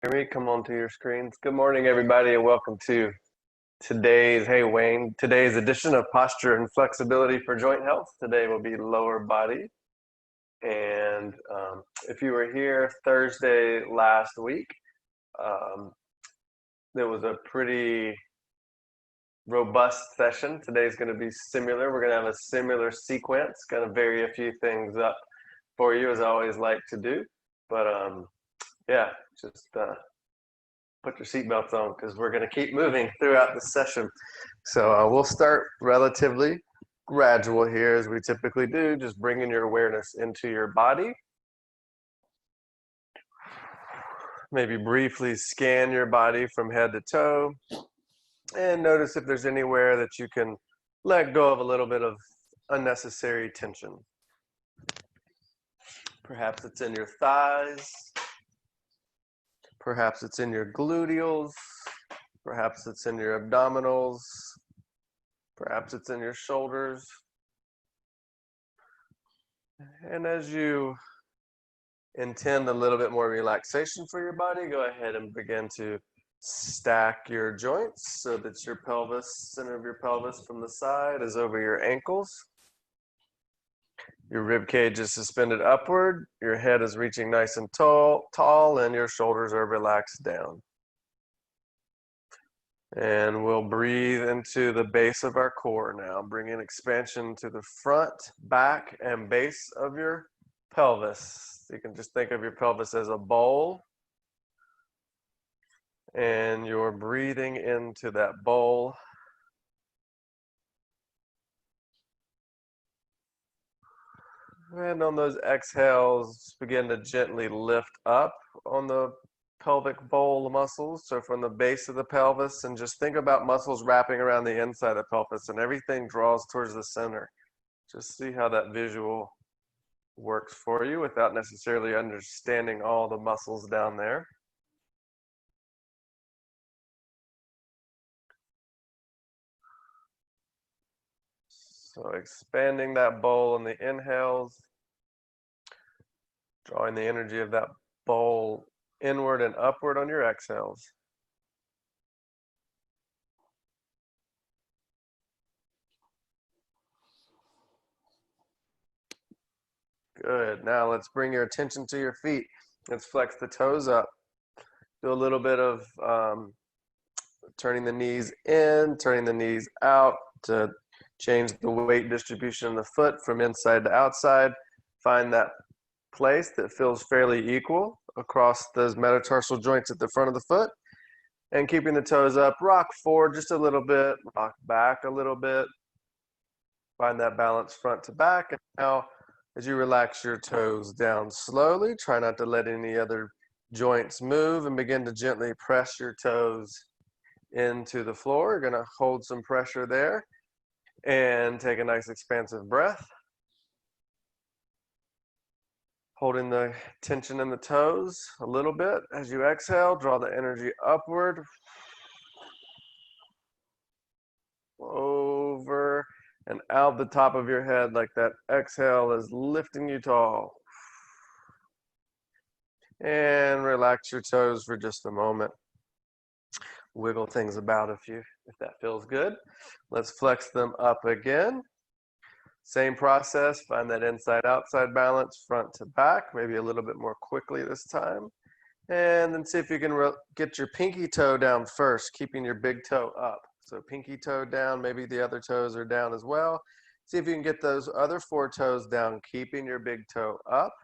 Hear me? Come on to your screens. Good morning, everybody, and welcome to hey Wayne, today's edition of Posture and Flexibility for Joint Health. Today will be lower body. And if you were here Thursday last week, there was a pretty robust session. Today's going to be similar. We're going to have a similar sequence, going to vary a few things up for you, as I always like to do. But yeah, just put your seatbelts on because we're going to keep moving throughout the session. So we'll start relatively gradual here, as we typically do, just bringing your awareness into your body. Maybe briefly scan your body from head to toe and notice if there's anywhere that you can let go of a little bit of unnecessary tension. Perhaps it's in your thighs. Perhaps it's in your gluteals. Perhaps it's in your abdominals. Perhaps it's in your shoulders. And as you intend a little bit more relaxation for your body, go ahead and begin to stack your joints so that your pelvis, center of your pelvis from the side is over your ankles. Your rib cage is suspended upward, your head is reaching nice and tall, and your shoulders are relaxed down. And we'll breathe into the base of our core now, bringing expansion to the front, back, and base of your pelvis. You can just think of your pelvis as a bowl, and you're breathing into that bowl. And on those exhales, begin to gently lift up on the pelvic bowl muscles. So from the base of the pelvis, and just think about muscles wrapping around the inside of the pelvis, and everything draws towards the center. Just see how that visual works for you without necessarily understanding all the muscles down there. So expanding that bowl in the inhales, drawing the energy of that bowl inward and upward on your exhales. Good. Now let's bring your attention to your feet. Let's flex the toes up. Do a little bit of turning the knees in, turning the knees out to change the weight distribution of the foot from inside to outside. Find that place that feels fairly equal across those metatarsal joints at the front of the foot. And keeping the toes up, rock forward just a little bit, rock back a little bit. Find that balance front to back. And now, as you relax your toes down slowly, try not to let any other joints move, and begin to gently press your toes into the floor. You're going to hold some pressure there and take a nice expansive breath. Holding the tension in the toes a little bit. As you exhale, draw the energy upward, over and out the top of your head, like that exhale is lifting you tall. And relax your toes for just a moment. Wiggle things about if that feels good. Let's flex them up again. Same process, find that inside-outside balance, front to back, maybe a little bit more quickly this time. And then see if you can get your pinky toe down first, keeping your big toe up. So pinky toe down, maybe the other toes are down as well. See if you can get those other 4 toes down, keeping your big toe up.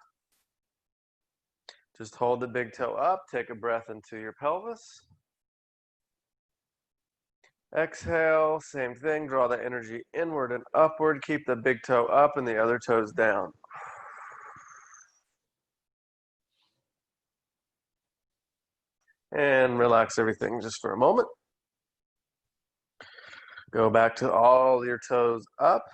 Just hold the big toe up, take a breath into your pelvis. Exhale, same thing, draw the energy inward and upward, keep the big toe up and the other toes down. And relax everything just for a moment. Go back to all your toes up.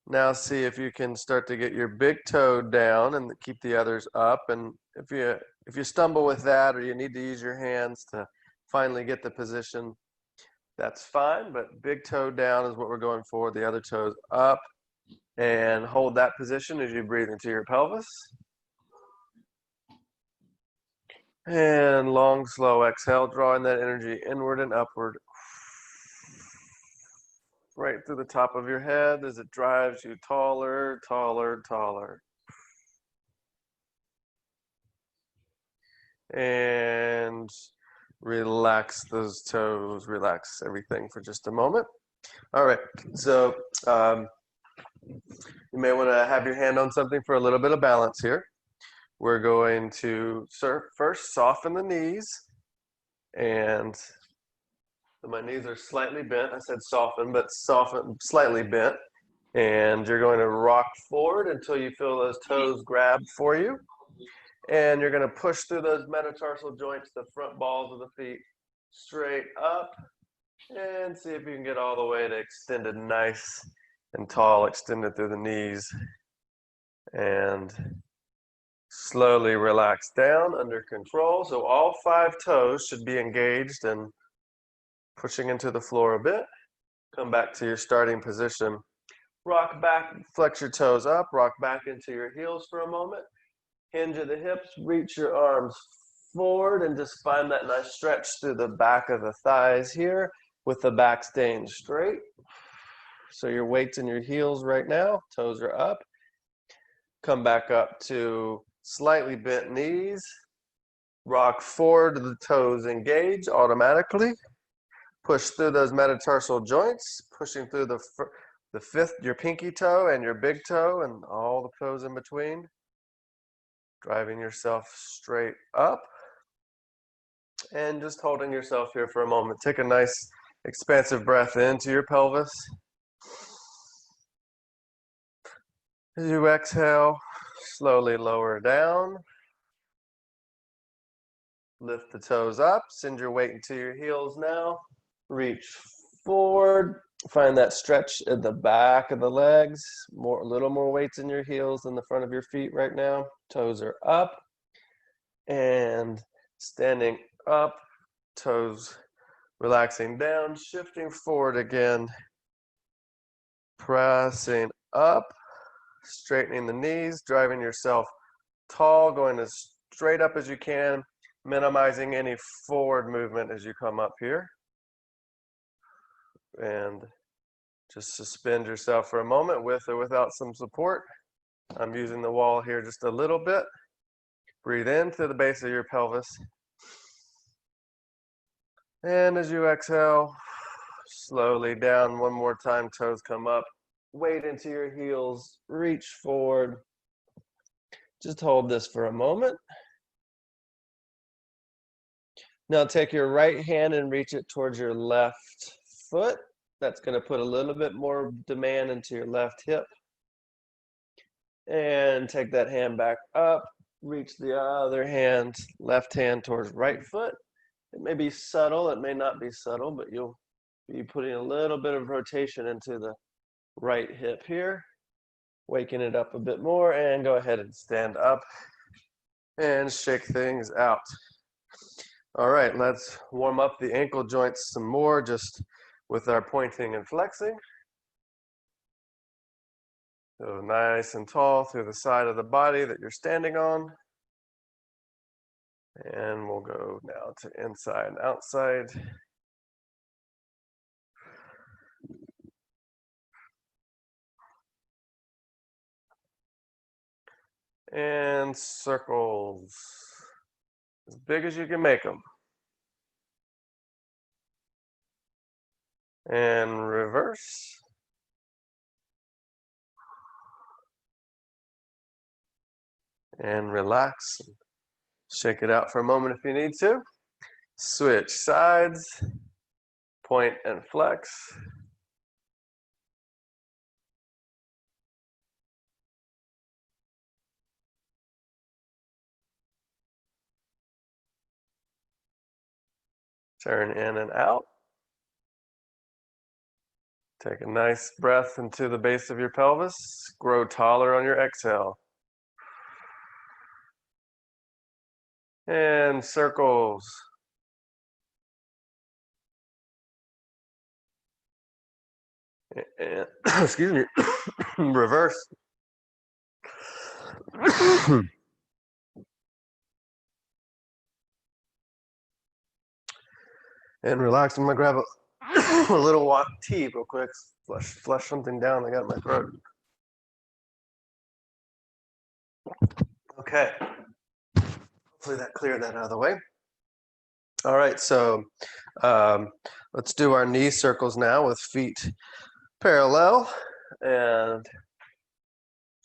Now see if you can start to get your big toe down and keep the others up. And if you stumble with that, or you need to use your hands to finally get the position, that's fine, but big toe down is what we're going for. The other toes up, and hold that position as you breathe into your pelvis. And long, slow exhale, drawing that energy inward and upward. Right through the top of your head as it drives you taller, taller, taller. And relax those toes, relax everything for just a moment. All right, so you may want to have your hand on something for a little bit of balance here. We're going to first soften the knees, and my knees are slightly bent. I said soften, but soften, slightly bent. And you're going to rock forward until you feel those toes grab for you. And you're going to push through those metatarsal joints, the front balls of the feet, straight up. And see if you can get all the way to extended nice and tall, extended through the knees. And slowly relax down under control. So all 5 toes should be engaged and pushing into the floor a bit. Come back to your starting position. Rock back, flex your toes up, rock back into your heels for a moment. Hinge at the hips, reach your arms forward and just find that nice stretch through the back of the thighs here with the back staying straight. So your weight's in your heels right now, toes are up. Come back up to slightly bent knees. Rock forward, the toes engage automatically. Push through those metatarsal joints, pushing through the fifth, your pinky toe and your big toe and all the toes in between. Driving yourself straight up. And just holding yourself here for a moment. Take a nice expansive breath into your pelvis. As you exhale, slowly lower down. Lift the toes up, send your weight into your heels now. Reach forward, find that stretch at the back of the legs. A little more weights in your heels than the front of your feet right now. Toes are up and standing up, toes relaxing down, shifting forward again, pressing up, straightening the knees, driving yourself tall, going as straight up as you can, minimizing any forward movement as you come up here. And just suspend yourself for a moment with or without some support. I'm using the wall here just a little bit. Breathe in to the base of your pelvis. And as you exhale, slowly down one more time, toes come up. Weight into your heels, reach forward. Just hold this for a moment. Now take your right hand and reach it towards your left foot. That's going to put a little bit more demand into your left hip. And take that hand back up. Reach the other hand, left hand towards right foot. It may be subtle, it may not be subtle, but you'll be putting a little bit of rotation into the right hip here. Waking it up a bit more and go ahead and stand up and shake things out. All right, let's warm up the ankle joints some more just with our pointing and flexing. So nice and tall through the side of the body that you're standing on. And we'll go now to inside and outside. And circles, as big as you can make them. And reverse. And relax. Shake it out for a moment if you need to. Switch sides, point and flex. Turn in and out. Take a nice breath into the base of your pelvis. Grow taller on your exhale. And circles. And, excuse me, reverse. And relax. I'm gonna grab a little tea real quick. Flush something down I got in my throat. Okay. Hopefully that cleared that out of the way. All right, so let's do our knee circles now with feet parallel, and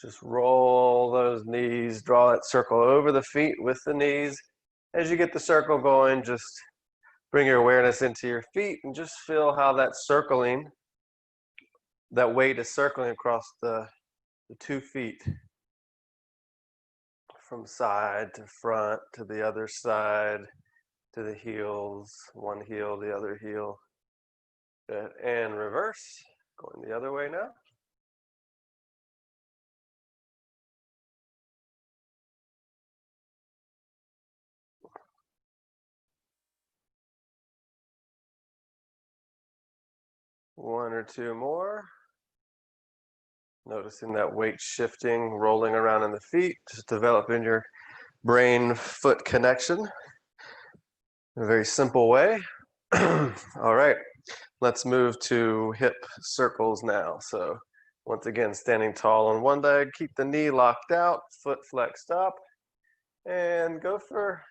just roll those knees, draw that circle over the feet with the knees. As you get the circle going, just bring your awareness into your feet and just feel how that weight is circling across the 2 feet from side to front to the other side to the heels, one heel, the other heel. Good. And reverse, going the other way now. One or two more. Noticing that weight shifting, rolling around in the feet, just developing your brain-foot connection in a very simple way. All right, let's move to hip circles now. So once again, standing tall on one leg, keep the knee locked out, foot flexed up, and go for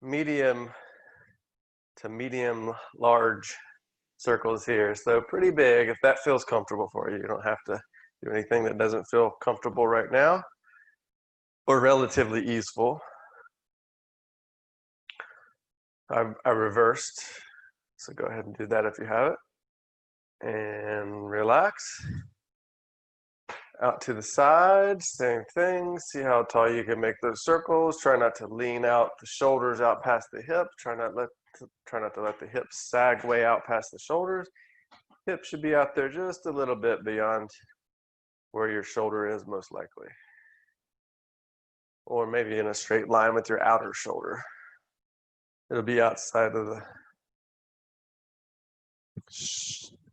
medium to medium large circles here. So pretty big. If that feels comfortable for you, you don't have to do anything that doesn't feel comfortable right now or relatively easeful. I reversed, so go ahead and do that if you have it. And relax. Out to the side, same thing. See how tall you can make those circles. Try not to lean out the shoulders out past the hip. Try not to let the hips sag way out past the shoulders. Hip should be out there just a little bit beyond where your shoulder is most likely. Or maybe in a straight line with your outer shoulder. It'll be outside of the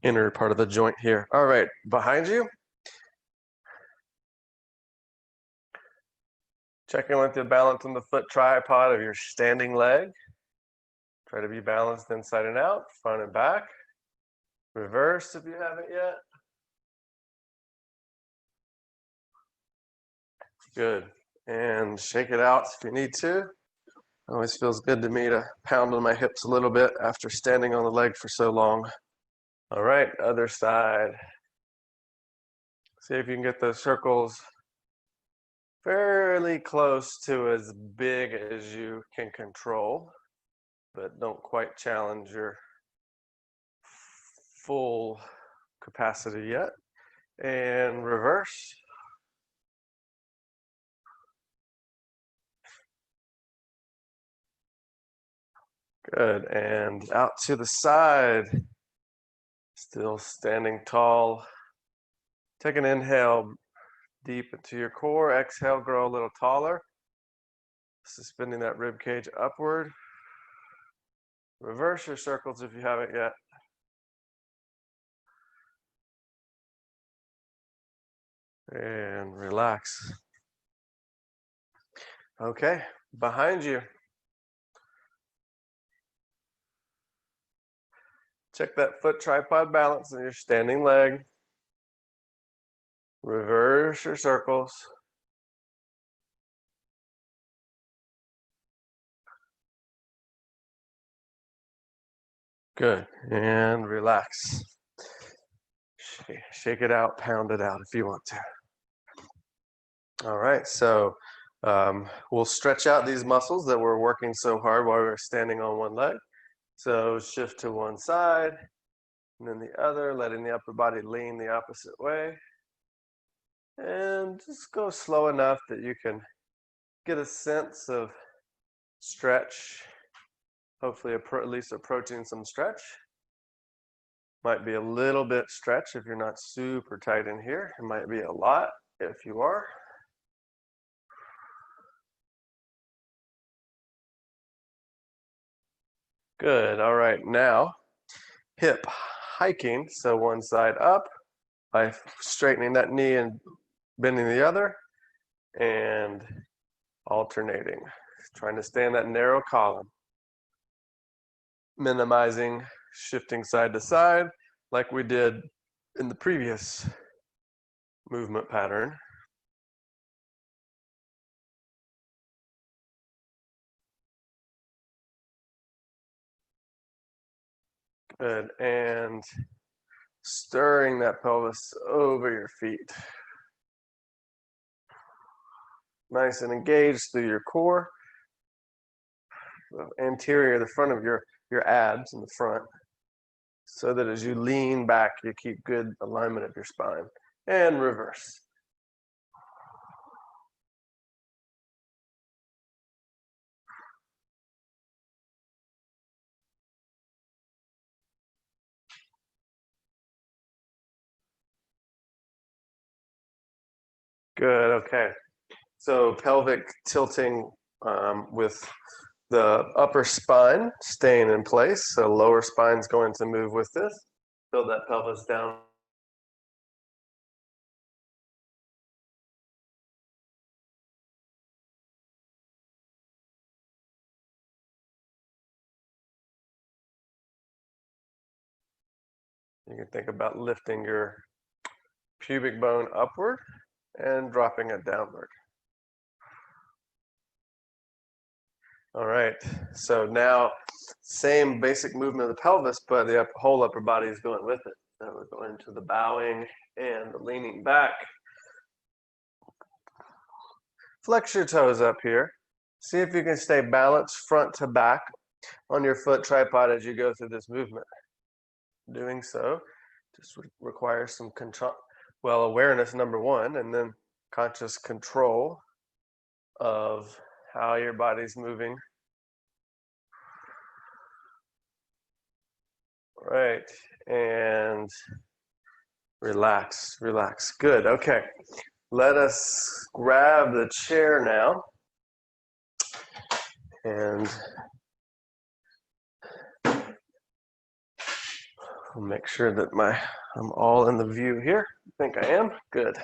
inner part of the joint here. All right, behind you. Check in with the balance on the foot tripod of your standing leg. Try to be balanced inside and out, front and back. Reverse if you haven't yet. Good. And shake it out if you need to. Always feels good to me to pound on my hips a little bit after standing on the leg for so long. All right, other side. See if you can get those circles fairly close to as big as you can control, but don't quite challenge your full capacity yet. And reverse. Good, and out to the side. Still standing tall. Take an inhale deep into your core. Exhale, grow a little taller. Suspending that rib cage upward. Reverse your circles if you haven't yet. And relax. Okay, behind you. Check that foot tripod balance on your standing leg. Reverse your circles. Good, and relax. Shake it out, pound it out if you want to. All right, so we'll stretch out these muscles that we're working so hard while we're standing on one leg. So shift to one side, and then the other, letting the upper body lean the opposite way. And just go slow enough that you can get a sense of stretch, hopefully at least approaching some stretch. Might be a little bit stretch if you're not super tight in here. It might be a lot if you are. Good, all right, now hip hiking, so one side up by straightening that knee and bending the other, and alternating, trying to stay in that narrow column. minimizing shifting side to side like we did in the previous movement pattern. Good, and stirring that pelvis over your feet. Nice and engaged through your core. The anterior, the front of your abs in the front, so that as you lean back, you keep good alignment of your spine. And reverse. Good, okay. So pelvic tilting with the upper spine staying in place. So lower spine's going to move with this. Build that pelvis down. You can think about lifting your pubic bone upward and dropping it downward. All right, so now same basic movement of the pelvis, but the whole upper body is going with it. So we're going to the bowing and the leaning back. Flex your toes up here. See if you can stay balanced front to back on your foot tripod as you go through this movement. Doing so just requires some control, well, awareness, number one, and then conscious control of how your body's moving. All right, and relax, relax. Good, okay. Let us grab the chair now. And I'll make sure that I'm all in the view here. I think I am. Good.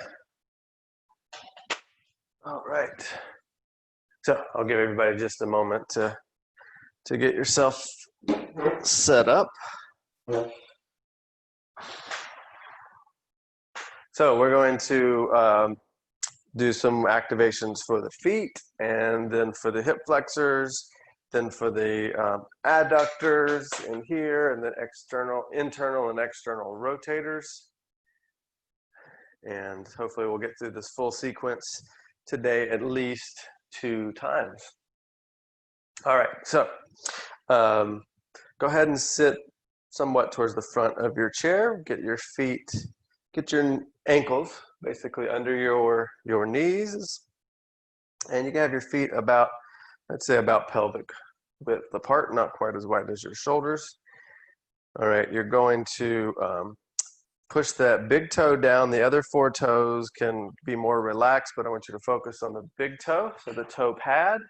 All right. So I'll give everybody just a moment to get yourself set up. So we're going to do some activations for the feet, and then for the hip flexors, then for the adductors in here, and then internal and external rotators. And hopefully we'll get through this full sequence today at least 2 times. All right, so go ahead and sit somewhat towards the front of your chair. Get your ankles basically under your knees, and you can have your feet about, let's say, about pelvic width apart, not quite as wide as your shoulders. All right, you're going to push that big toe down. The other 4 toes can be more relaxed, but I want you to focus on the big toe, so the toe pad,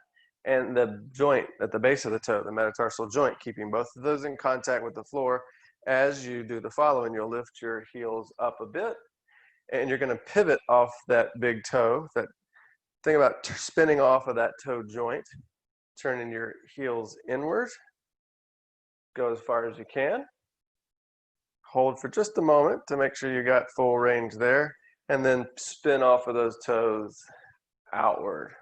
and the joint at the base of the toe, the metatarsal joint, keeping both of those in contact with the floor. As you do the following, you'll lift your heels up a bit, and you're going to pivot off that big toe. Think about spinning off of that toe joint, turning your heels inward. Go as far as you can. Hold for just a moment to make sure you got full range there, and then spin off of those toes outward.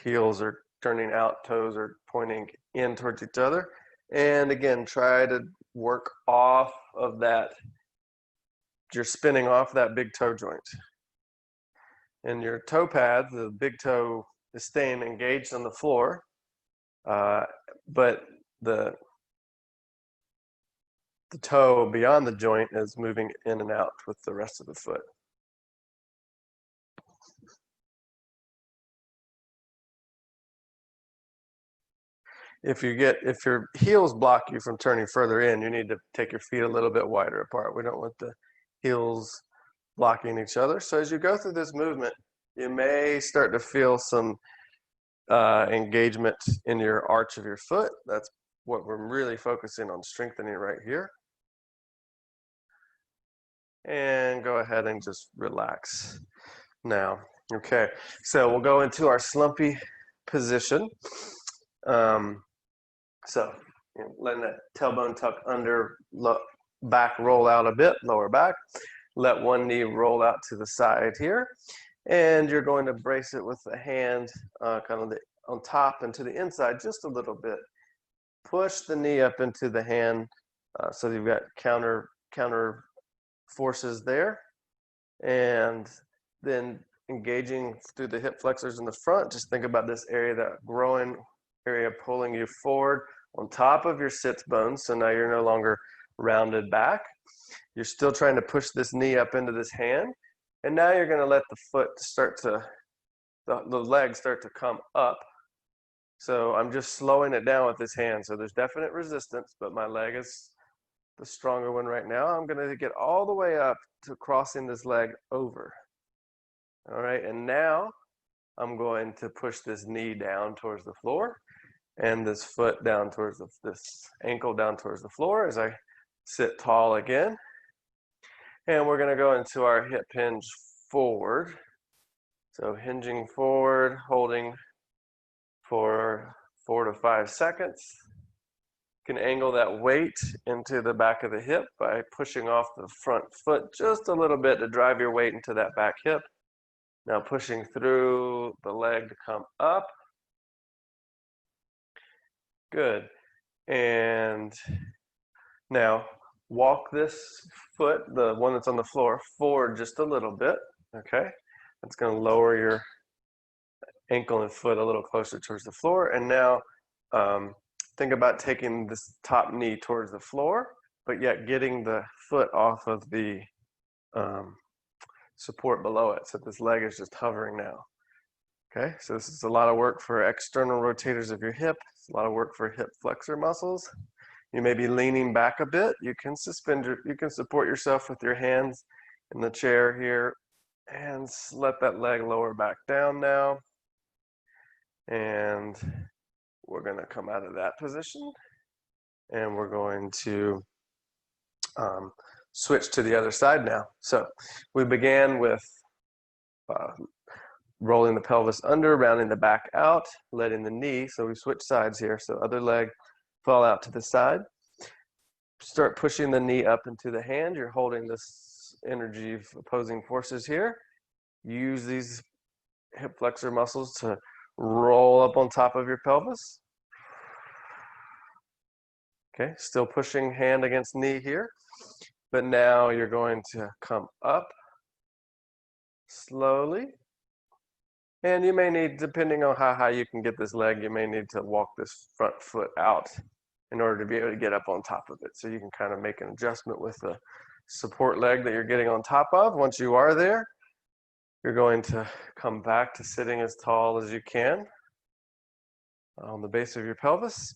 Heels are turning out, toes are pointing in towards each other. And again, try to work off of that. You're spinning off that big toe joint. And your toe pad, the big toe is staying engaged on the floor, but the toe beyond the joint is moving in and out with the rest of the foot. If your heels block you from turning further in, you need to take your feet a little bit wider apart. We don't want the heels blocking each other. So as you go through this movement, you may start to feel some engagement in your arch of your foot. That's what we're really focusing on strengthening right here. And go ahead and just relax now. Okay, so we'll go into our slumpy position. So letting that tailbone tuck under, back roll out a bit, lower back. Let one knee roll out to the side here. And you're going to brace it with the hand kind of on top and to the inside just a little bit. Push the knee up into the hand so you've got counter forces there. And then engaging through the hip flexors in the front. Just think about this area, that groin area pulling you forward on top of your sits bones. So now you're no longer rounded back. You're still trying to push this knee up into this hand. And now you're going to let the foot start to, the leg start to come up. So I'm just slowing it down with this hand. So there's definite resistance, but my leg is the stronger one right now. I'm going to get all the way up to crossing this leg over. All right, and now I'm going to push this knee down towards the floor and this foot down towards this ankle down towards the floor as I sit tall again. And we're going to go into our hip hinge forward. So hinging forward, holding for 4 to 5 seconds. You can angle that weight into the back of the hip by pushing off the front foot just a little bit to drive your weight into that back hip. Now pushing through the leg to come up. Good. And now walk this foot, the one that's on the floor, forward just a little bit, okay? That's going to lower your ankle and foot a little closer towards the floor. And now think about taking this top knee towards the floor, but yet getting the foot off of the support below it. So this leg is just hovering now. Okay, so this is a lot of work for external rotators of your hip. It's a lot of work for hip flexor muscles. You may be leaning back a bit. You can support yourself with your hands in the chair here and let that leg lower back down now. And we're going to come out of that position and we're going to switch to the other side now. So we began with rolling the pelvis under, rounding the back out, letting the knee, so we switch sides here, so other leg fall out to the side. Start pushing the knee up into the hand. You're holding this energy of opposing forces here. Use these hip flexor muscles to roll up on top of your pelvis. Okay, still pushing hand against knee here, but now you're going to come up slowly. And you may need, depending on how high you can get this leg, you may need to walk this front foot out in order to be able to get up on top of it. So you can kind of make an adjustment with the support leg that you're getting on top of. Once you are there, you're going to come back to sitting as tall as you can on the base of your pelvis.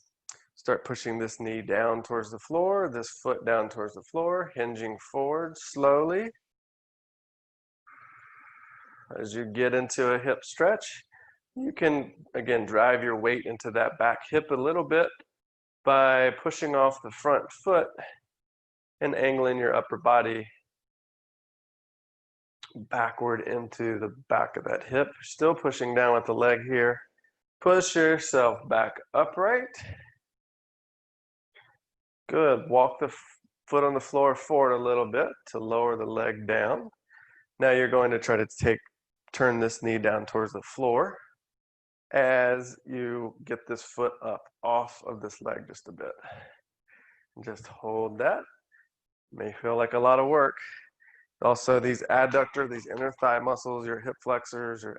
Start pushing this knee down towards the floor, this foot down towards the floor, hinging forward slowly. As you get into a hip stretch, you can, again, drive your weight into that back hip a little bit by pushing off the front foot and angling your upper body backward into the back of that hip. Still pushing down with the leg here. Push yourself back upright. Good. Walk the foot on the floor forward a little bit to lower the leg down. Now you're going to try to turn this knee down towards the floor as you get this foot up off of this leg just a bit. Just hold that. May feel like a lot of work. Also, these adductor, these inner thigh muscles, your hip flexors, your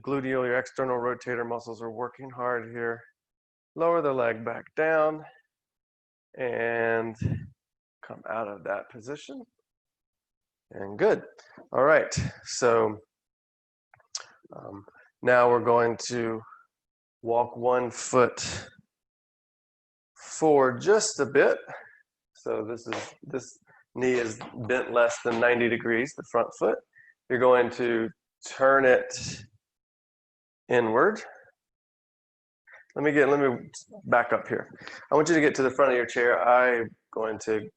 gluteal, your external rotator muscles are working hard here. Lower the leg back down and come out of that position. And good. All right. So now we're going to walk one foot forward just a bit. So this knee is bent less than 90 degrees, the front foot. You're going to turn it inward. Let me back up here. I want you to get to the front of your chair. I'm going to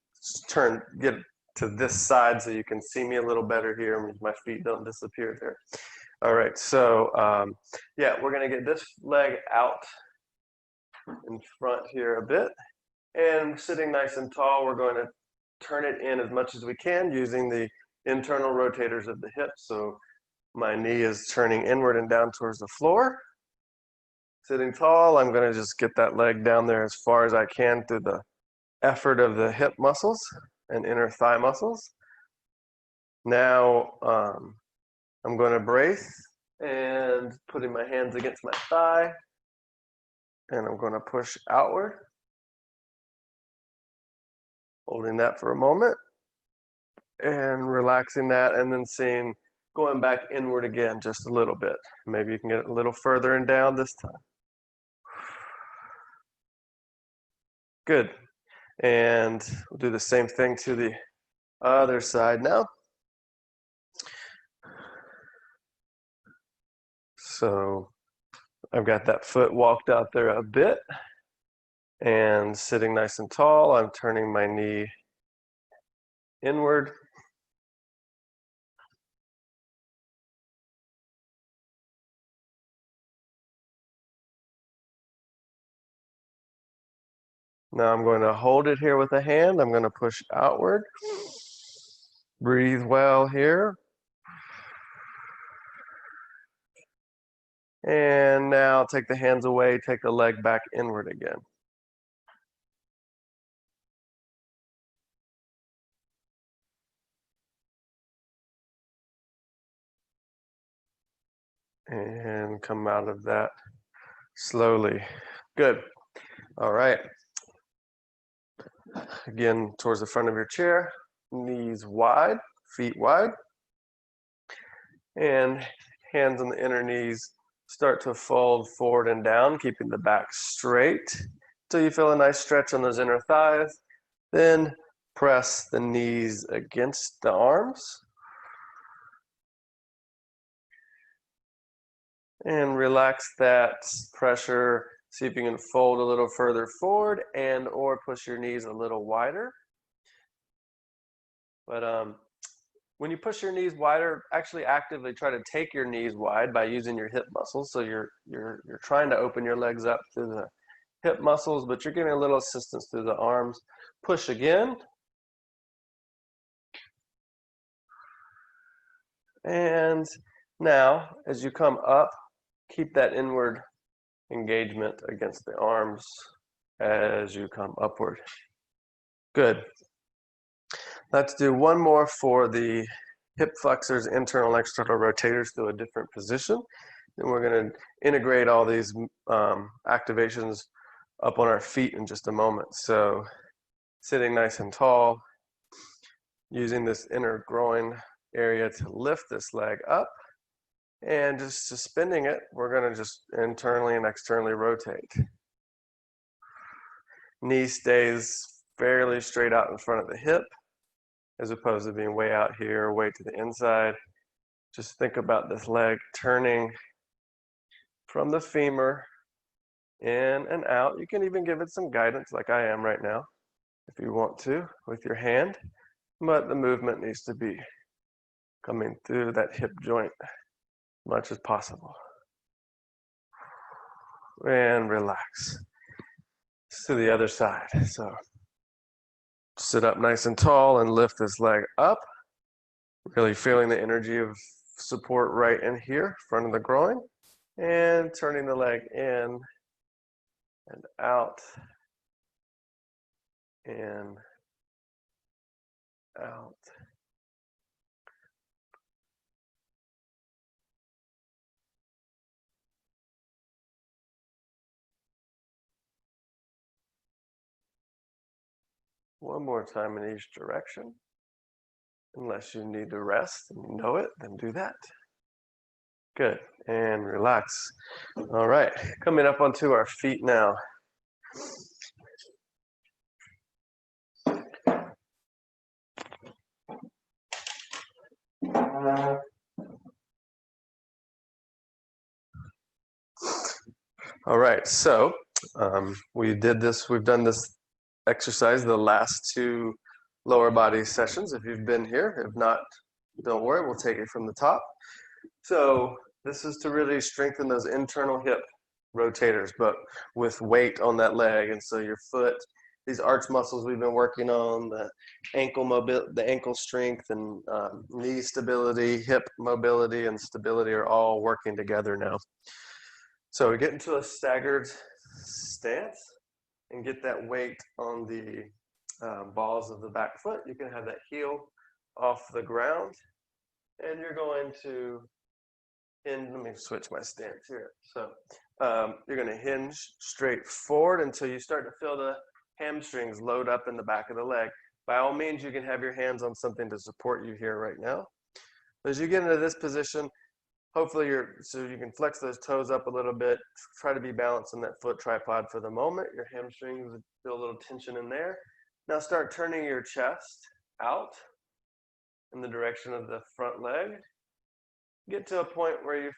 get to this side so you can see me a little better here. My feet don't disappear there. All right, so yeah, we're gonna get this leg out in front here a bit. And sitting nice and tall, we're going to turn it in as much as we can using the internal rotators of the hips. So my knee is turning inward and down towards the floor. Sitting tall, I'm going to just get that leg down there as far as I can through the effort of the hip muscles and inner thigh muscles. Now I'm going to brace and putting my hands against my thigh, and I'm going to push outward, holding that for a moment and relaxing that, and then going back inward again just a little bit. Maybe you can get a little further and down this time. Good. And we'll do the same thing to the other side now. So I've got that foot walked out there a bit and sitting nice and tall. I'm turning my knee inward. Now I'm going to hold it here with a hand. I'm going to push outward. Breathe well here. And now take the hands away, take the leg back inward again. And come out of that slowly. Good. All right. Again, towards the front of your chair, knees wide, feet wide. And hands on the inner knees start to fold forward and down, keeping the back straight until you feel a nice stretch on those inner thighs. Then press the knees against the arms. And relax that pressure. See if you can fold a little further forward and or push your knees a little wider. But when you push your knees wider, actually actively try to take your knees wide by using your hip muscles. So you're trying to open your legs up through the hip muscles, but you're giving a little assistance through the arms. Push again. And now, as you come up, keep that inward engagement against the arms as you come upward. Good. Let's do one more for the hip flexors, internal and external rotators through a different position. And we're going to integrate all these activations up on our feet in just a moment. So sitting nice and tall, using this inner groin area to lift this leg up, and just suspending it, we're going to just internally and externally rotate. Knee stays fairly straight out in front of the hip, as opposed to being way out here, way to the inside. Just think about this leg turning from the femur in and out. You can even give it some guidance like I am right now, if you want to, with your hand, but the movement needs to be coming through that hip joint as much as possible. And relax. To the other side. So sit up nice and tall and lift this leg up. Really feeling the energy of support right in here, front of the groin. And turning the leg in and out. In, out. One more time in each direction. Unless you need to rest and you know it, then do that. Good, and relax. All right, coming up onto our feet now. All right, so we've done this exercise the last two lower body sessions if you've been here. If not, don't worry, we'll take it from the top. So this is to really strengthen those internal hip rotators, but with weight on that leg. And so your foot, these arch muscles we've been working on, the the ankle strength and knee stability, hip mobility and stability are all working together now. So we get into a staggered stance and get that weight on the balls of the back foot. You can have that heel off the ground, and you're going to let me switch my stance here. So you're going to hinge straight forward until you start to feel the hamstrings load up in the back of the leg. By all means, you can have your hands on something to support you here right now. As you get into this position, hopefully so you can flex those toes up a little bit, try to be balanced on that foot tripod for the moment. Your hamstrings, feel a little tension in there. Now start turning your chest out in the direction of the front leg. Get to a point where you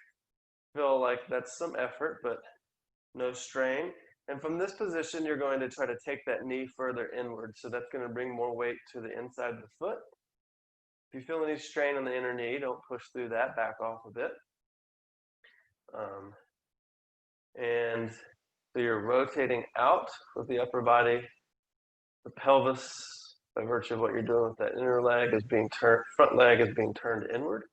feel like that's some effort, but no strain. And from this position, you're going to try to take that knee further inward. So that's going to bring more weight to the inside of the foot. If you feel any strain on the inner knee, don't push through that, back off a bit. And so you're rotating out with the upper body. The pelvis, by virtue of what you're doing with that inner leg, is being turned, front leg is being turned inward.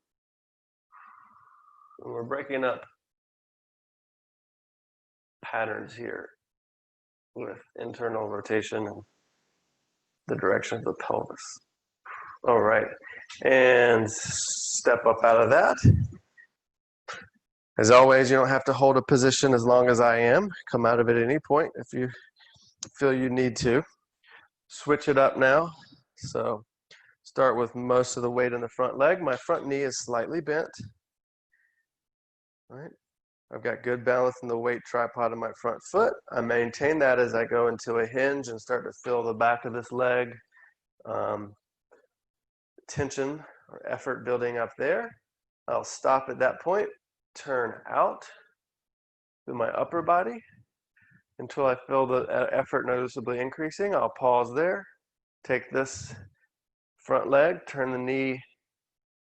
And we're breaking up patterns here with internal rotation and the direction of the pelvis. All right, and step up out of that. As always, you don't have to hold a position as long as I am. Come out of it at any point if you feel you need to. Switch it up now. So start with most of the weight in the front leg. My front knee is slightly bent. All right. I've got good balance in the weight tripod of my front foot. I maintain that as I go into a hinge and start to feel the back of this leg. Tension or effort building up there. I'll stop at that point, turn out through my upper body until I feel the effort noticeably increasing. I'll pause there, take this front leg, turn the knee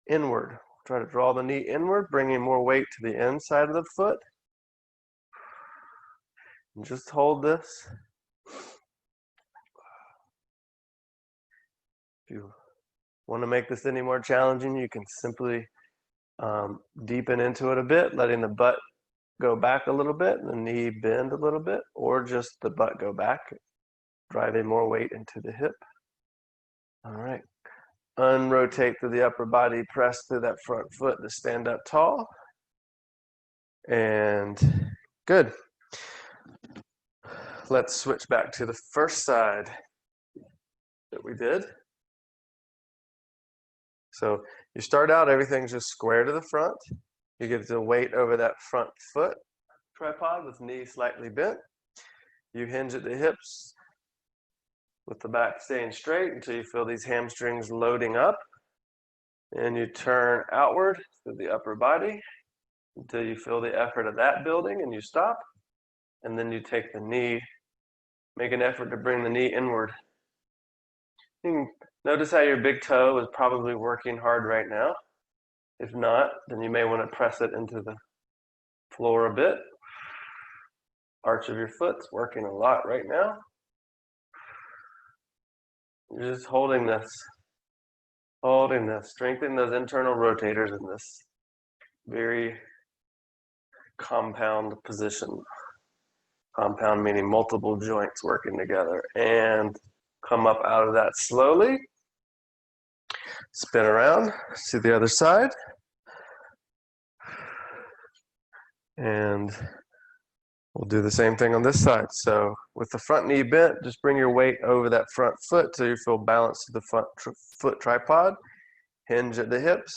inward. Try to draw the knee inward, bringing more weight to the inside of the foot. And just hold this. If you want to make this any more challenging, you can simply deepen into it a bit, letting the butt go back a little bit and the knee bend a little bit, or just the butt go back, driving more weight into the hip. All right. Unrotate through the upper body, press through that front foot to stand up tall. And good. Let's switch back to the first side that we did. So you start out, everything's just square to the front. You get the weight over that front foot tripod with knee slightly bent. You hinge at the hips with the back staying straight until you feel these hamstrings loading up. And you turn outward through the upper body until you feel the effort of that building and you stop. And then you take the knee, make an effort to bring the knee inward. You can notice how your big toe is probably working hard right now. If not, then you may want to press it into the floor a bit. Arch of your foot's working a lot right now. You're just holding this, strengthening those internal rotators in this very compound position. Compound meaning multiple joints working together. And come up out of that slowly. Spin around to the other side. And we'll do the same thing on this side. So with the front knee bent, just bring your weight over that front foot till you feel balanced to the front foot tripod. Hinge at the hips.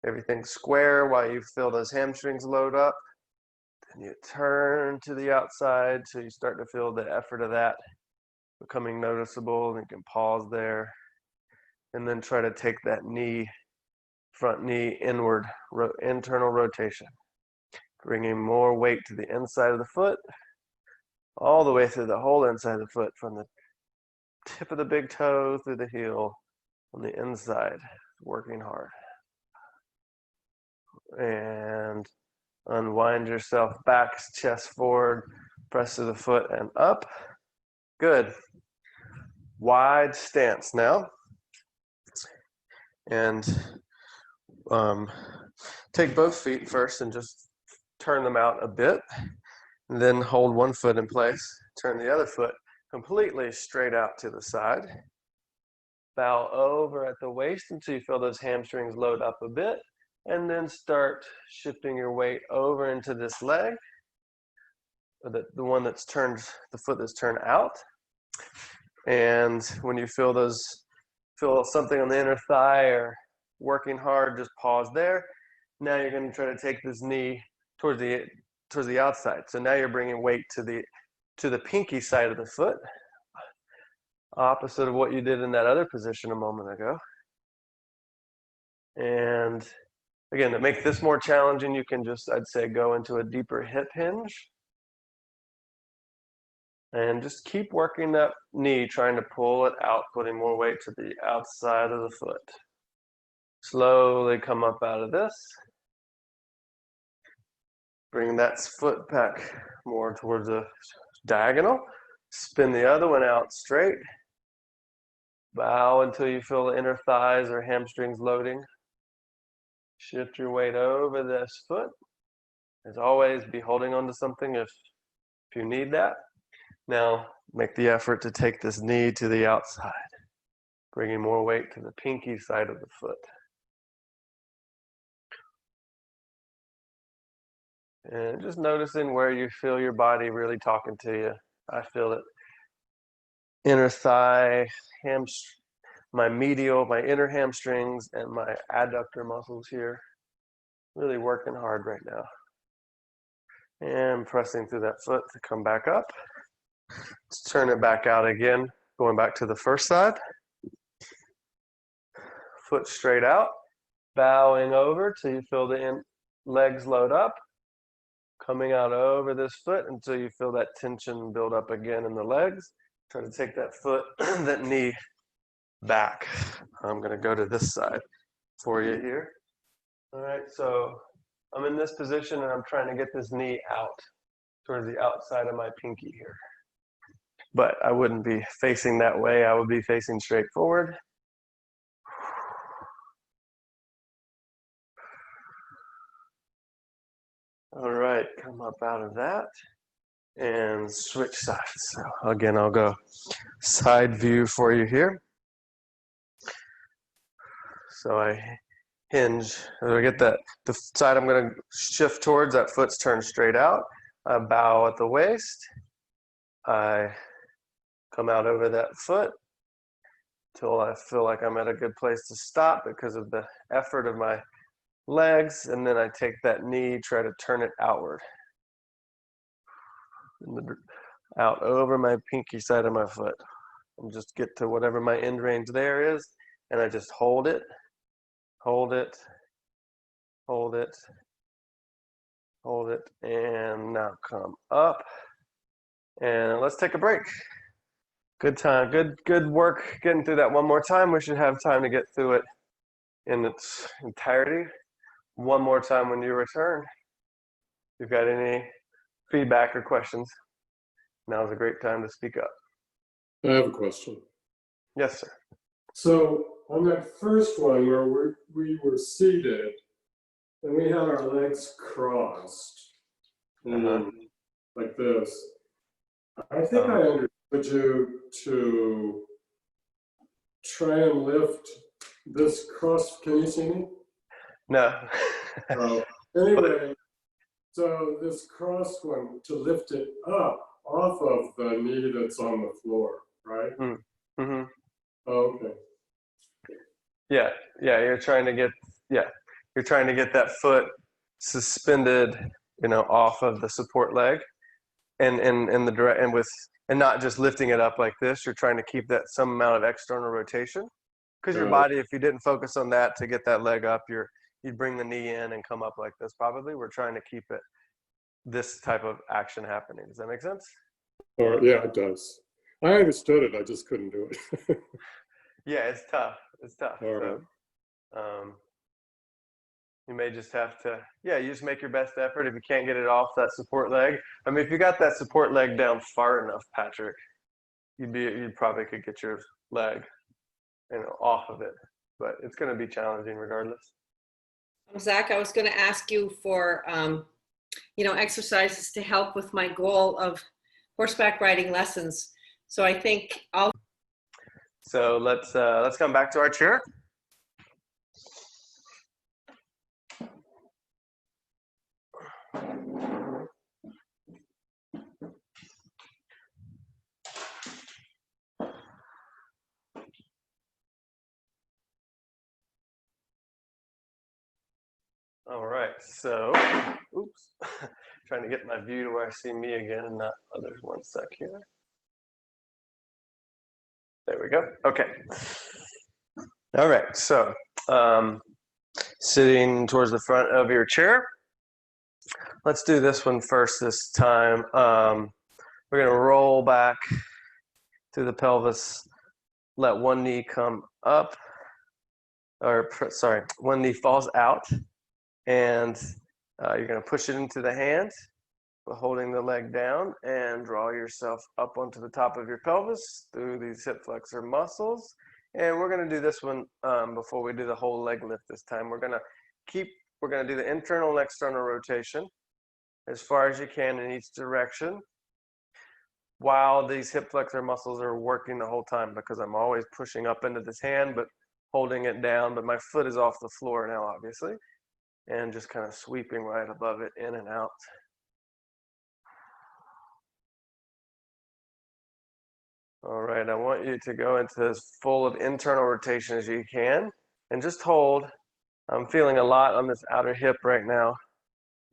Everything square while you feel those hamstrings load up. Then you turn to the outside till you start to feel the effort of that becoming noticeable. And you can pause there. And then try to take that knee, front knee inward, internal rotation. Bringing more weight to the inside of the foot, all the way through the whole inside of the foot, from the tip of the big toe through the heel, on the inside, working hard. And Unwind yourself back, chest forward, press to the foot and up. Good. Wide stance now. And take both feet first and just turn them out a bit. And then hold one foot in place. Turn the other foot completely straight out to the side. Bow over at the waist until you feel those hamstrings load up a bit. And then start shifting your weight over into this leg. The one that's turned, the foot that's turned out. And when you feel something on the inner thigh or working hard, just pause there. Now you're going to try to take this knee towards the outside. So now you're bringing weight to the pinky side of the foot, opposite of what you did in that other position a moment ago. And again, to make this more challenging, you can just, I'd say, go into a deeper hip hinge. And just keep working that knee, trying to pull it out, putting more weight to the outside of the foot. Slowly come up out of this. Bring that foot back more towards the diagonal. Spin the other one out straight. Bow until you feel the inner thighs or hamstrings loading. Shift your weight over this foot. As always, be holding on to something if you need that. Now, make the effort to take this knee to the outside, bringing more weight to the pinky side of the foot. And just noticing where you feel your body really talking to you. I feel it. Inner thigh, my inner hamstrings, and my adductor muscles here. Really working hard right now. And pressing through that foot to come back up. Let's turn it back out again, going back to the first side. Foot straight out, bowing over till you feel the legs load up. Coming out over this foot until you feel that tension build up again in the legs. Try to take that foot, that knee back. I'm going to go to this side for you here. All right, so I'm in this position and I'm trying to get this knee out towards the outside of my pinky here. But I wouldn't be facing that way. I would be facing straight forward. All right, come up out of that and switch sides. So again, I'll go side view for you here. So I hinge, I get the side I'm going to shift towards, that foot's turned straight out. I bow at the waist. I come out over that foot till I feel like I'm at a good place to stop because of the effort of my legs, and then I take that knee, try to turn it outward. Out over my pinky side of my foot. And just get to whatever my end range there is, and I just hold it, hold it, hold it, hold it, and now come up. And let's take a break. Good time, good work getting through that one more time. We should have time to get through it in its entirety. One more time when you return. If you've got any feedback or questions, now's a great time to speak up. I have a question. Yes, sir. So on that first one where we were seated and we had our legs crossed, like this, I think I understood you to try and lift this cross. Can you see me? No. Anyway, so this cross one, to lift it up off of the knee that's on the floor, right? Mm-hmm. Oh, okay. Yeah, you're trying to get that foot suspended, off of the support leg, and not just lifting it up like this. You're trying to keep that some amount of external rotation, because your body, if you didn't focus on that to get that leg up, you'd bring the knee in and come up like this. Probably, we're trying to keep this type of action happening. Does that make sense? Yeah, it does. I understood it. I just couldn't do it. Yeah, it's tough. It's tough. All right. You may just have to, yeah, you just make your best effort. If you can't get it off that support leg, I mean, if you got that support leg down far enough, Patrick, you probably could get your leg, off of it. But it's going to be challenging regardless. Zach, I was going to ask you for, exercises to help with my goal of horseback riding lessons. So I think I'll. So let's come back to our chair. All right, so, oops, trying to get my view to where I see me again and not others. 1 sec here. There we go. Okay. All right, so sitting towards the front of your chair. Let's do this one first this time. We're going to roll back through the pelvis, let one knee come up, one knee falls out, and you're going to push it into the hand, holding the leg down, and draw yourself up onto the top of your pelvis through these hip flexor muscles. And we're going to do this one before we do the whole leg lift this time. We're going to do the internal and external rotation as far as you can in each direction while these hip flexor muscles are working the whole time, because I'm always pushing up into this hand but holding it down, but my foot is off the floor now, obviously, and just kind of sweeping right above it, in and out. All right, I want you to go into as full of internal rotation as you can and just hold. I'm feeling a lot on this outer hip right now.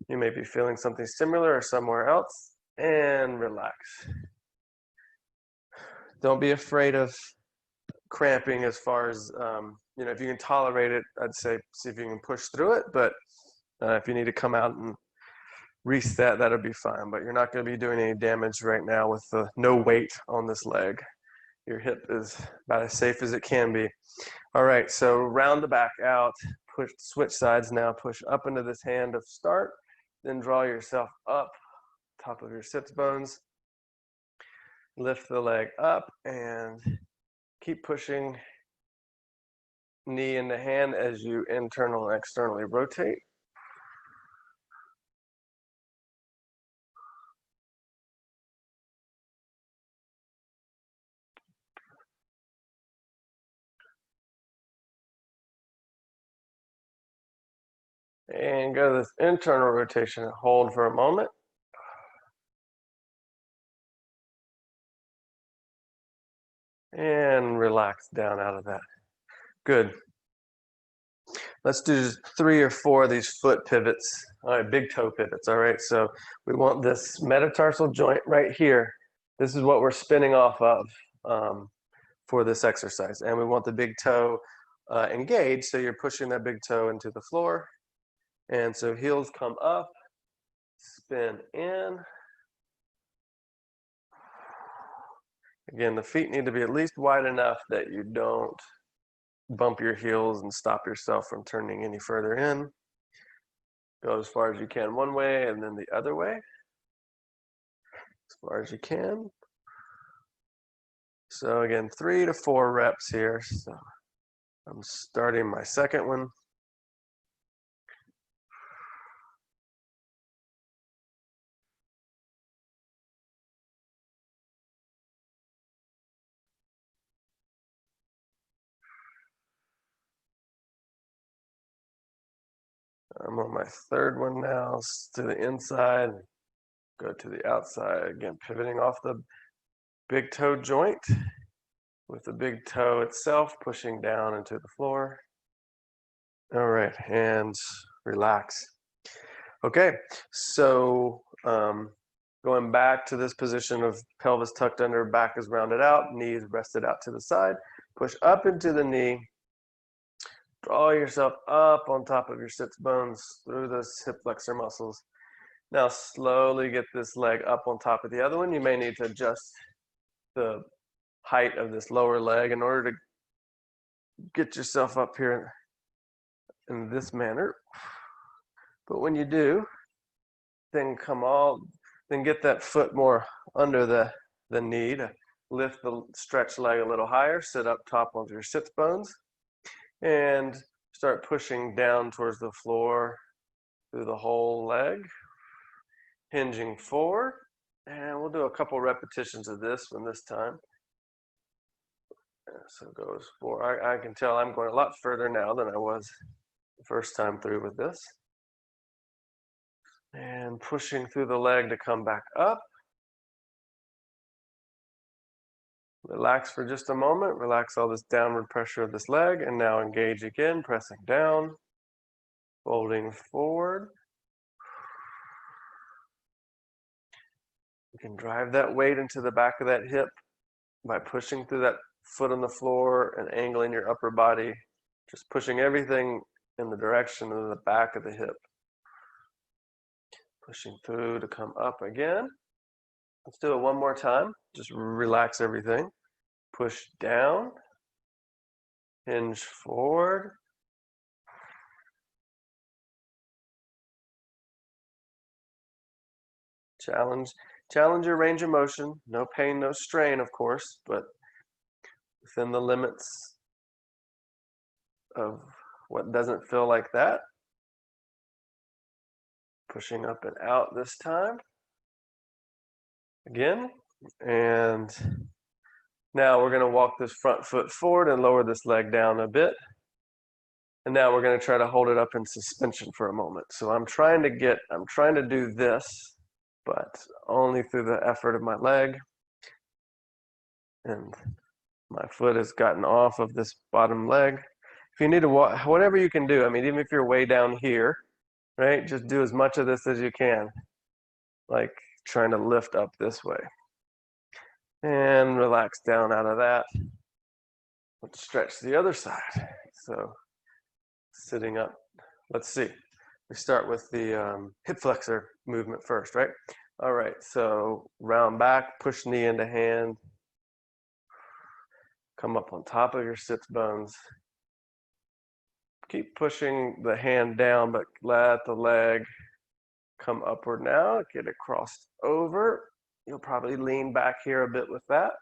You may be feeling something similar or somewhere else, and relax. Don't be afraid of cramping as far as, if you can tolerate it, I'd say see if you can push through it, but if you need to come out and reset, that'll be fine, but you're not going to be doing any damage right now with no weight on this leg. Your hip is about as safe as it can be. All right, so round the back out, switch sides now, push up into this hand of start, then draw yourself up, top of your sits bones, lift the leg up, and keep pushing knee into hand as you internal and externally rotate. And go to this internal rotation and hold for a moment. And relax down out of that. Good. Let's do 3 or 4 of these foot pivots. All right, big toe pivots. All right, so we want this metatarsal joint right here. This is what we're spinning off of for this exercise. And we want the big toe engaged, so you're pushing that big toe into the floor. And so heels come up, spin in. Again, the feet need to be at least wide enough that you don't bump your heels and stop yourself from turning any further in. Go as far as you can one way and then the other way. As far as you can. So again, 3 to 4 reps here. So I'm starting my second one. I'm on my third one now, to the inside, go to the outside, again, pivoting off the big toe joint with the big toe itself pushing down into the floor. All right, and relax. Okay, so going back to this position of pelvis tucked under, back is rounded out, knees rested out to the side, push up into the knee. Draw yourself up on top of your sits bones through those hip flexor muscles. Now slowly get this leg up on top of the other one. You may need to adjust the height of this lower leg in order to get yourself up here in this manner. But when you do, then get that foot more under the knee to lift the stretched leg a little higher, sit up top of your sits bones, and start pushing down towards the floor through the whole leg, hinging forward. And we'll do a couple repetitions of this one this time. So it goes forward. I can tell I'm going a lot further now than I was the first time through with this. And pushing through the leg to come back up. Relax for just a moment. Relax all this downward pressure of this leg. And now engage again, pressing down, folding forward. You can drive that weight into the back of that hip by pushing through that foot on the floor and angling your upper body, just pushing everything in the direction of the back of the hip. Pushing through to come up again. Let's do it one more time. Just relax everything. Push down, hinge forward. Challenge your range of motion. No pain, no strain, of course, but within the limits of what doesn't feel like that. Pushing up and out this time. Again. And now we're going to walk this front foot forward and lower this leg down a bit. And now we're going to try to hold it up in suspension for a moment. So I'm trying to do this, but only through the effort of my leg. And my foot has gotten off of this bottom leg. If you need to walk, whatever you can do, I mean, even if you're way down here, right, just do as much of this as you can, like trying to lift up this way. And relax down out of that. Let's stretch the other side. So sitting up, let's see. We start with the hip flexor movement first, right? All right, so round back, push knee into hand. Come up on top of your sits bones. Keep pushing the hand down, but let the leg come upward now. Get it crossed over. You'll probably lean back here a bit with that.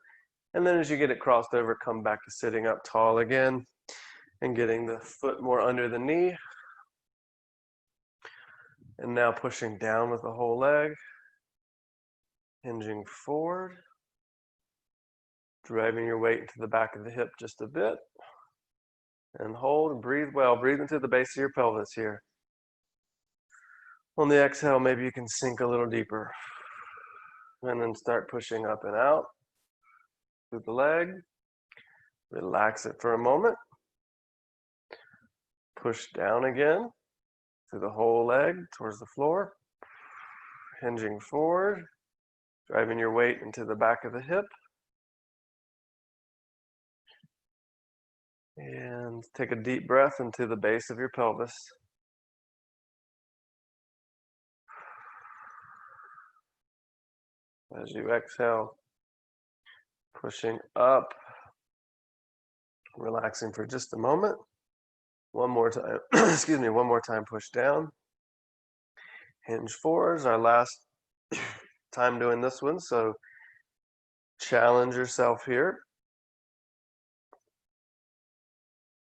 And then as you get it crossed over, come back to sitting up tall again and getting the foot more under the knee. And now pushing down with the whole leg. Hinging forward. Driving your weight into the back of the hip just a bit. And hold and breathe well. Breathe into the base of your pelvis here. On the exhale, maybe you can sink a little deeper. And then start pushing up and out through the leg. Relax it for a moment. Push down again through the whole leg towards the floor. Hinging forward. Driving your weight into the back of the hip. And take a deep breath into the base of your pelvis. As you exhale, pushing up, relaxing for just a moment. One more time, excuse me, one more time, push down. Hinge forward is our last time doing this one, so challenge yourself here.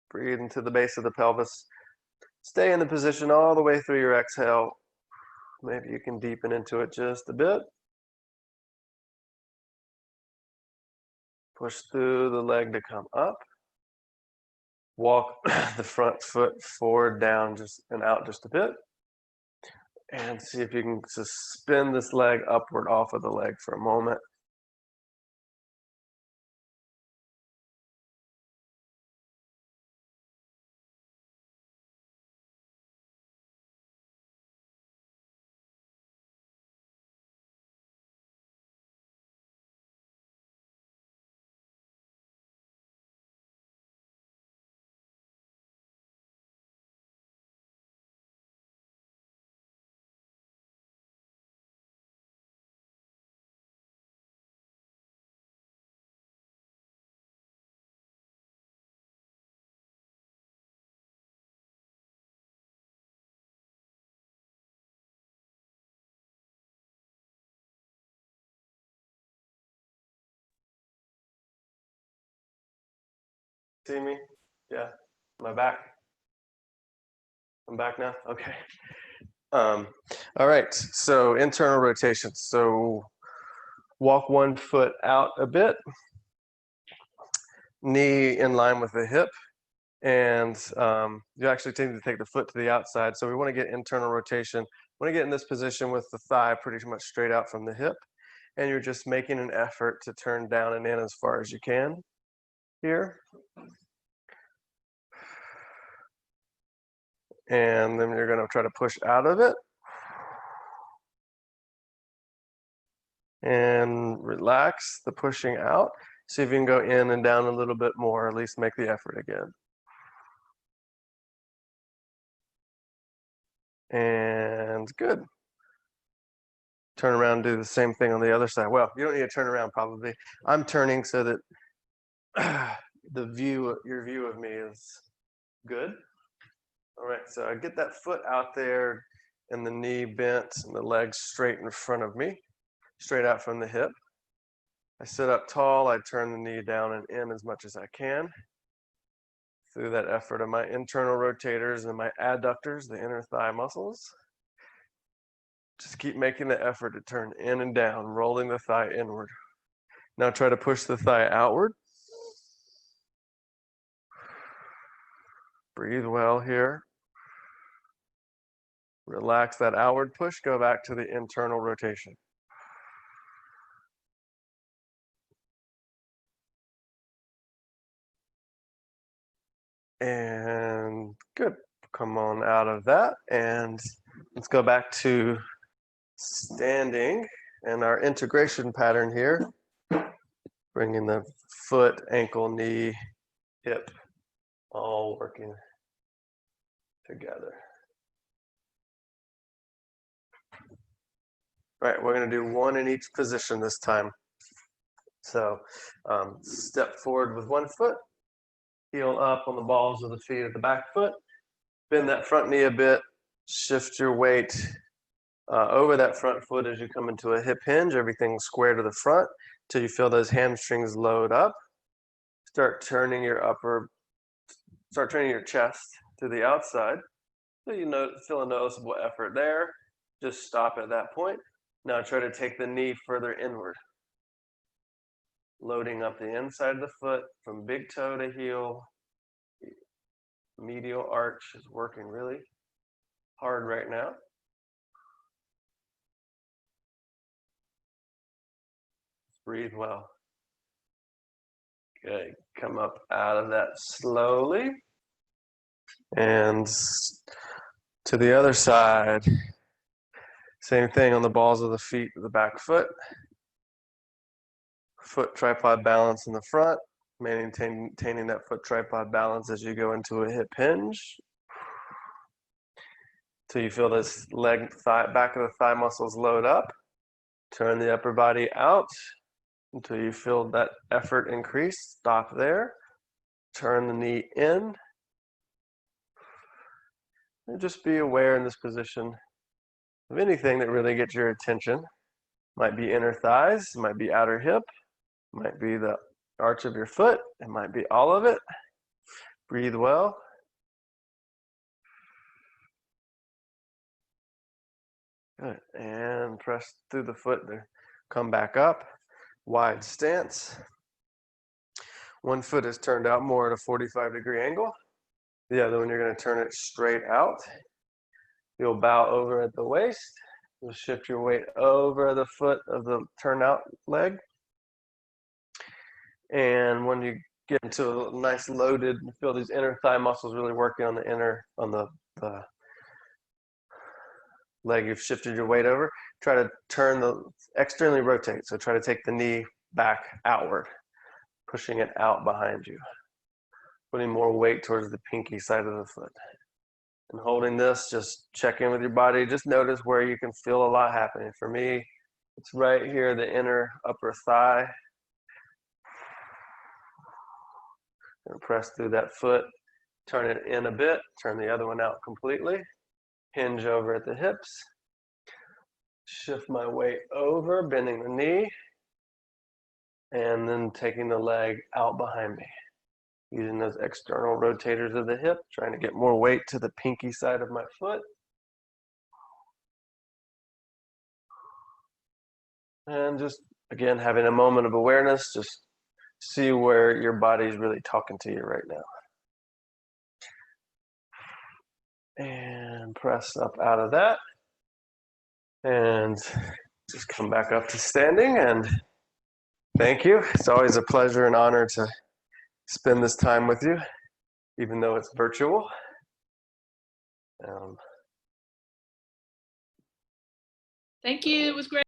Breathe into the base of the pelvis. Stay in the position all the way through your exhale. Maybe you can deepen into it just a bit. Push through the leg to come up. Walk the front foot forward, down, and out just a bit. And see if you can suspend this leg upward off of the leg for a moment. See me? Yeah. Am I back? I'm back now? Okay. All right, so internal rotation. So walk one foot out a bit, knee in line with the hip, and you actually tend to take the foot to the outside. So we want to get internal rotation. We want to get in this position with the thigh pretty much straight out from the hip, and you're just making an effort to turn down and in as far as you can here. And then you're going to try to push out of it. And relax the pushing out. See if you can go in and down a little bit more, at least make the effort again. And good. Turn around and do the same thing on the other side. Well, you don't need to turn around probably. I'm turning so that your view of me is good. All right, so I get that foot out there and the knee bent and the legs straight in front of me, straight out from the hip. I sit up tall, I turn the knee down and in as much as I can. Through that effort of my internal rotators and my adductors, the inner thigh muscles. Just keep making the effort to turn in and down, rolling the thigh inward. Now try to push the thigh outward. Breathe well here. Relax that outward push, go back to the internal rotation. And good. Come on out of that and let's go back to standing and our integration pattern here. Bringing the foot, ankle, knee, hip, all working together. All right, we're going to do one in each position this time. So step forward with one foot, heel up on the balls of the feet of the back foot, bend that front knee a bit, shift your weight over that front foot as you come into a hip hinge, everything square to the front till you feel those hamstrings load up. Start turning your chest to the outside. So you feel a noticeable effort there. Just stop at that point. Now try to take the knee further inward. Loading up the inside of the foot from big toe to heel. Medial arch is working really hard right now. Breathe well. Good. Come up out of that slowly. And to the other side. Same thing on the balls of the feet, the back foot. Foot tripod balance in the front. Maintaining that foot tripod balance as you go into a hip hinge. Till you feel this back of the thigh muscles load up. Turn the upper body out until you feel that effort increase. Stop there. Turn the knee in. And just be aware in this position of anything that really gets your attention. Might be inner thighs, might be outer hip, might be the arch of your foot, it might be all of it. Breathe well. Good. And press through the foot to come back up. Wide stance. One foot is turned out more at a 45-degree angle. The other one, you're going to turn it straight out. You'll bow over at the waist. You'll shift your weight over the foot of the turnout leg. And when you get into a nice loaded, you feel these inner thigh muscles really working on the leg you've shifted your weight over. Try to externally rotate. So try to take the knee back outward, pushing it out behind you. Putting more weight towards the pinky side of the foot. And holding this, just check in with your body. Just notice where you can feel a lot happening. For me, it's right here, the inner upper thigh. And press through that foot. Turn it in a bit. Turn the other one out completely. Hinge over at the hips. Shift my weight over, bending the knee. And then taking the leg out behind me. Using those external rotators of the hip, trying to get more weight to the pinky side of my foot. And just, again, having a moment of awareness, just see where your body's really talking to you right now. And press up out of that. And just come back up to standing, and thank you. It's always a pleasure and honor to spend this time with you, even though it's virtual. Thank you. It was great.